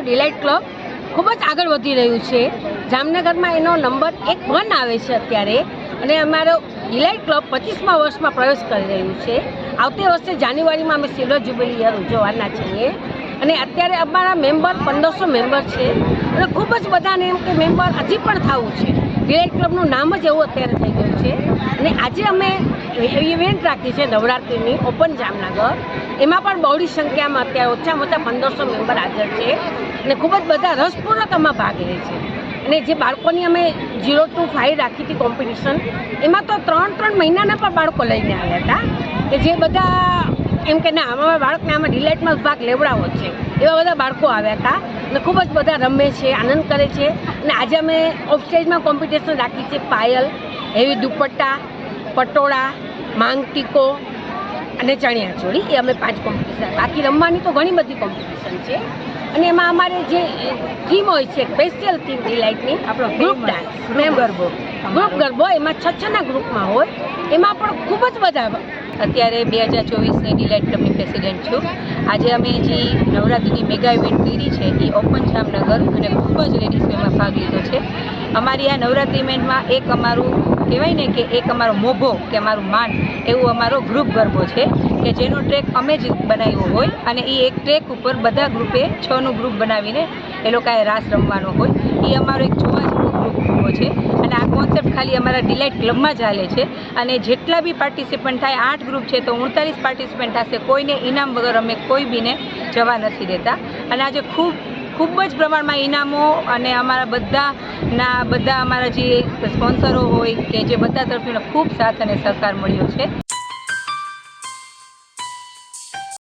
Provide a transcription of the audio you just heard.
Delight club ખૂબ જ આગળ વધી રહ્યું છે। જામનગરમાં એનો નંબર 1 આવે છે અત્યારે, અને અમારો ડિલાઇટ ક્લબ 25મા વર્ષમાં પ્રવેશ કરી રહ્યું છે। આવતી વર્ષે જાન્યુઆરીમાં અમે સિલ્વર જ્યુબિલી યર ઉજવવાના છીએ, અને અત્યારે અમારા મેમ્બર 1500 મેમ્બર છે, અને ખૂબ જ બધાને એમ કે મેમ્બર હજી પણ થવું છે। ડિલાઇટ ક્લબનું નામ જ એવું અત્યારે થઈ ગયું છે, અને આજે અમે ઇવેન્ટ રાખી છે નવરાત્રિની ઓપન જામનગર, એમાં પણ બહોળી સંખ્યામાં અત્યારે ઓછામાં ઓછા 1500 મેમ્બર હાજર છે, અને ખૂબ જ બધા રસપૂર્વક આમાં ભાગ લે છે। અને જે બાળકોની અમે 0 to 5 રાખી હતી કોમ્પિટિશન, એમાં તો 3 મહિનાના પણ બાળકો લઈને આવ્યા હતા, કે જે બધા એમ કે ના અમારા બાળકને આમાં ડિલાઇટમાં ભાગ લેવડાવો છે, એવા બધા બાળકો આવ્યા હતા, અને ખૂબ જ બધા રમે છે, આનંદ કરે છે। અને આજે અમે ઓફ સ્ટેજમાં કોમ્પિટિશન રાખી છે પાયલ, હેવી દુપટ્ટા, પટોળા, માંગ ટીકો અને ચણિયાચોળી, એ અમે 5 કોમ્પિટિશન। બાકી રમવાની તો ઘણી બધી કોમ્પિટિશન છે, અને એમાં અમારે જે થીમ હોય છે સ્પેશિયલ થીમ ડિલાઇટની, આપણો ગ્રુપ ડાન્સ, ગ્રુપ ગરબો, એમાં 6 ગ્રુપમાં હોય, એમાં પણ ખૂબ જ બધા। અત્યારે 2024ની ડિલાઇટ ક્લબની પ્રેસિડેન્ટ છું। આજે અમે જે નવરાત્રિની મેગા ઇવેન્ટ કરી છે એ ઓપન જામનગર, અને ખૂબ જ લેડીઝો એમાં ભાગ લીધો છે। અમારી આ નવરાત્રિ ઇવેન્ટમાં એક અમારું કહેવાય ને કે એક અમારો મોભો કે અમારું માન એવું અમારો ગ્રુપ ગરબો છે, કે જેનો ટ્રેક અમે જ બનાવ્યો હોય, અને એ એક ટ્રેક ઉપર બધા ગ્રુપે 6નું ગ્રુપ બનાવીને એ લોકોએ રાસ રમવાનો હોય, એ અમારો એક જોવા જેવો ગ્રુપ ગરબો છે। અને આ કોન્સેપ્ટ ખાલી અમારા ડિલાઇટ ક્લબમાં જ હાલે છે, અને જેટલા બી પાર્ટિસિપન્ટ થાય 8 ગ્રુપ છે તો 39 પાર્ટિસિપન્ટ થશે, કોઈને ઇનામ વગર અમે કોઈ બીને જવા નથી દેતા। અને આજે ખૂબ જ પ્રમાણમાં ઇનામો અને અમારા બધા અમારા જે સ્પોન્સરો હોય કે જે બધા તરફથી ખૂબ સાથ અને સહકાર મળ્યો છે।